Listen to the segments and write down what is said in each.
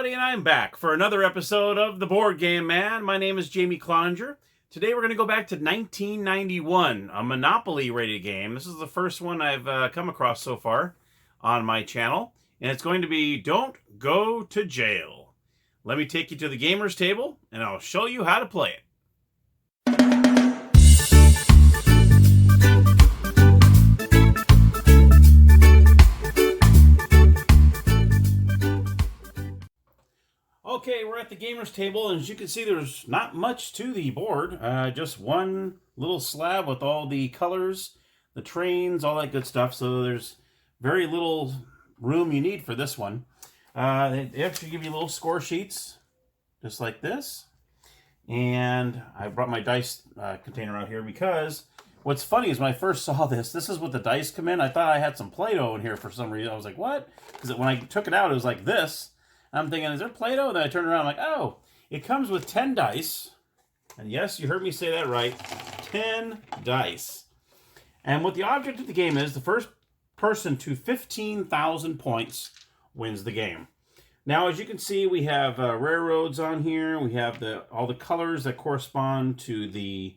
everybody, and I'm back for another episode of The Board Game Man. My name is Jamie Cloninger. Today we're going to go back to 1991, a Monopoly rated game. This is the first one I've come across so far on my channel, and it's going to be Don't Go to Jail. Let me take you to the gamer's table, and I'll show you how to play it. Okay, we're at the gamer's table, and as you can see, there's not much to the board. Just one little slab with all the colors, the trains, all that good stuff. So there's very little room you need for this one. They actually give you little score sheets, just like this. And I brought my dice container out here because what's funny is when I first saw this is what the dice come in. I thought I had some Play-Doh in here for some reason. I was like, what? Because when I took it out, it was like this. I'm thinking, is there Play-Doh? And then I turned around, I'm like, oh, it comes with 10 dice. And yes, you heard me say that right. 10 dice. And what the object of the game is, the first person to 15,000 points wins the game. Now, as you can see, we have railroads on here. We have all the colors that correspond to the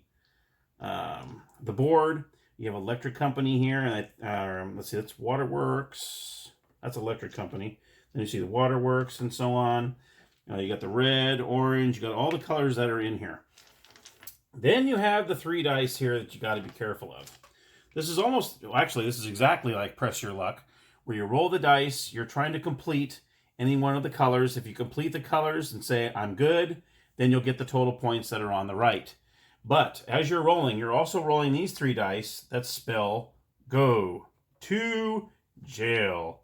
board. You have electric company here. And let's see, that's Waterworks. That's electric company. Then you see the waterworks and so on. You got the red, orange, you got all the colors that are in here. Then you have the 3 dice here that you got to be careful of. This is this is exactly like Press Your Luck, where you roll the dice, you're trying to complete any one of the colors. If you complete the colors and say, I'm good, then you'll get the total points that are on the right. But as you're rolling, you're also rolling these 3 dice that spell Go to Jail.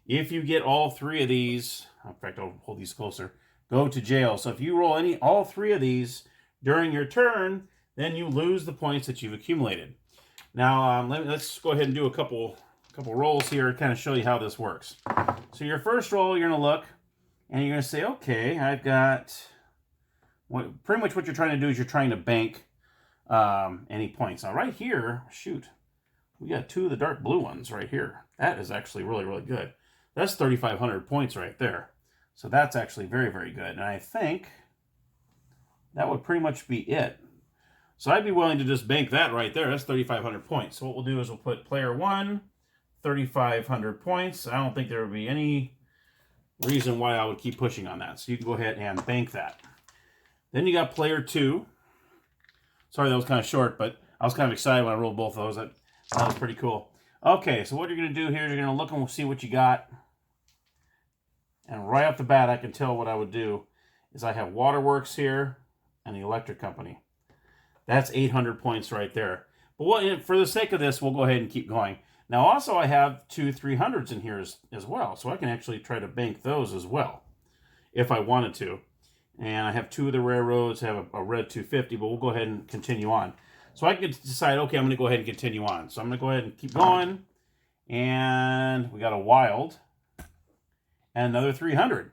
If you get all 3 of these, in fact, I'll hold these closer, go to jail. So if you roll all 3 of these during your turn, then you lose the points that you've accumulated. Now, let's go ahead and do a couple rolls here to kind of show you how this works. So your first roll, you're going to look, and you're going to say, okay, I've got, pretty much what you're trying to do is you're trying to bank any points. Now, right here, shoot, we got 2 of the dark blue ones right here. That is actually really, really good. That's 3,500 points right there. So that's actually very, very good. And I think that would pretty much be it. So I'd be willing to just bank that right there. That's 3,500 points. So what we'll do is we'll put player 1, 3,500 points. I don't think there would be any reason why I would keep pushing on that. So you can go ahead and bank that. Then you got player 2. Sorry, that was kind of short, but I was kind of excited when I rolled both of those. That was pretty cool. Okay, so what you're going to do here is you're going to look and we'll see what you got. And right off the bat, I can tell what I would do is I have Waterworks here and the electric company. That's 800 points right there. But for the sake of this, we'll go ahead and keep going. Now, also, I have 2 300s in here as well. So I can actually try to bank those as well if I wanted to. And I have 2 of the railroads. I have a red 250, but we'll go ahead and continue on. So I could decide, okay, I'm going to go ahead and continue on. So I'm going to go ahead and keep going. And we got a wild. And another 300.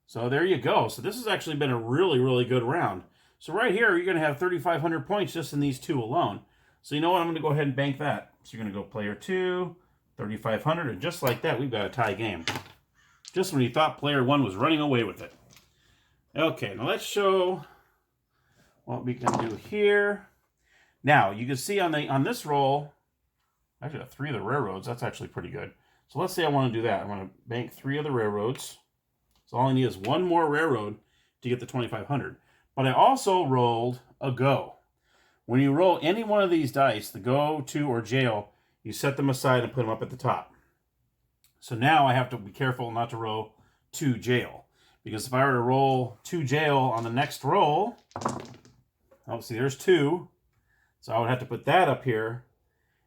So there you go. So this has actually been a really, really good round. So right here, you're going to have 3,500 points just in these 2 alone. So you know what? I'm going to go ahead and bank that. So you're going to go player 2, 3,500. And just like that, we've got a tie game. Just when you thought player 1 was running away with it. Okay, now let's show what we can do here. Now, you can see on this roll, I actually got 3 of the railroads. That's actually pretty good. So let's say I want to do that. I want to bank 3 of the railroads. So all I need is 1 more railroad to get the 2,500. But I also rolled a go. When you roll any one of these dice, the go, to, or jail, you set them aside and put them up at the top. So now I have to be careful not to roll 2 jail. Because if I were to roll 2 jail on the next roll, oh, see, there's 2. So I would have to put that up here.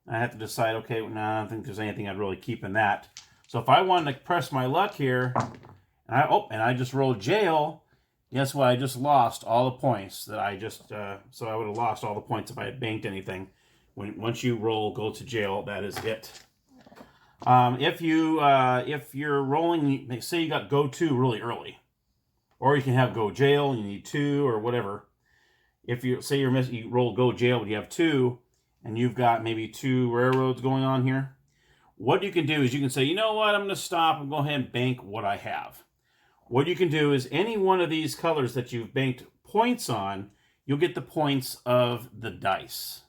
And I have to decide, okay, no, I don't think there's anything I'd really keep in that. So if I wanted to press my luck here, and I just rolled jail, guess what? I just lost all the points that I just, so I would have lost all the points if I had banked anything. Once you roll go to jail, that is it. If you're rolling, say you got go to really early, or you can have go jail and you need 2 or whatever. If you say you roll go jail but you have 2 and you've got maybe 2 railroads going on here, what you can do is you can say, you know what, I'm going to stop and go ahead and bank what I have. what you can do is any one of these colors that you've banked points on, you'll get the points of the dice.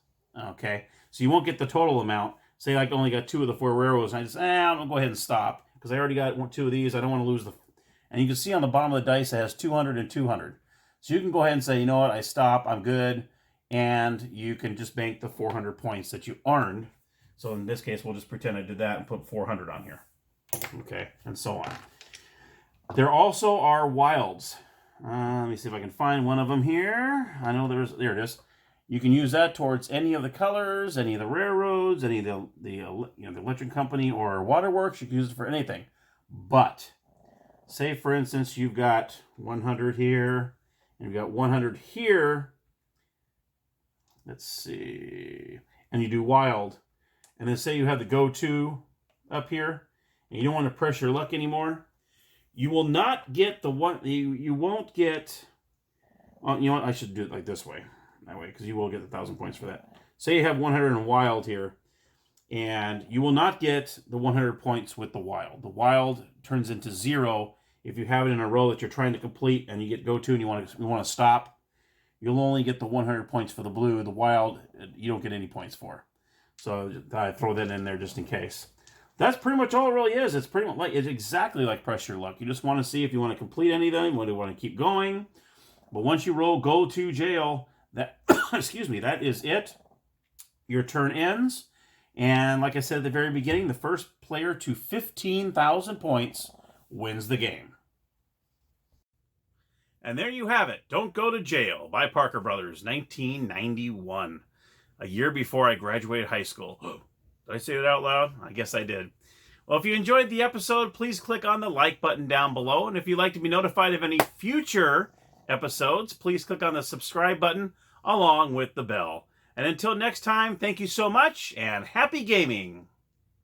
Okay, so you won't get the total amount. Say I only got 2 of the 4 railroads, and I just, I'm gonna go ahead and stop because I already got 2 of these. I don't want to lose the. And you can see on the bottom of the dice it has 200 and 200. So you can go ahead and say, you know what, I stop, I'm good, and you can just bank the 400 points that you earned. So in this case, we'll just pretend I did that and put 400 on here. Okay, and so on. There also are wilds. Let me see if I can find one of them here. I know there it is. You can use that towards any of the colors, any of the railroads, any of the electric company or waterworks. You can use it for anything. But say, for instance, you've got 100 here, and you've got 100 here. Let's see. And you do wild. And then say you have the go-to up here, and you don't want to press your luck anymore. You will not get the one. You won't get. You know what? I should do it like this way. That way, because you will get 1,000 points for that. Say you have 100 in wild here, and you will not get the 100 points with the wild. The wild turns into 0 if you have it in a row that you're trying to complete, and you get go-to and you want to stop. You'll only get the 100 points for the blue. The wild, you don't get any points for. So I throw that in there just in case. That's pretty much all it really is. It's pretty much like, it's exactly like press your luck. You just want to see if you want to complete anything, whether you want to keep going. But once you roll go to jail, that excuse me, that is it. Your turn ends. And like I said at the very beginning, the first player to 15,000 points wins the game. And there you have it. Don't Go to Jail by Parker Brothers, 1991. A year before I graduated high school. Did I say that out loud? I guess I did. Well, if you enjoyed the episode, please click on the like button down below. And if you'd like to be notified of any future episodes, please click on the subscribe button along with the bell. And until next time, thank you so much and happy gaming.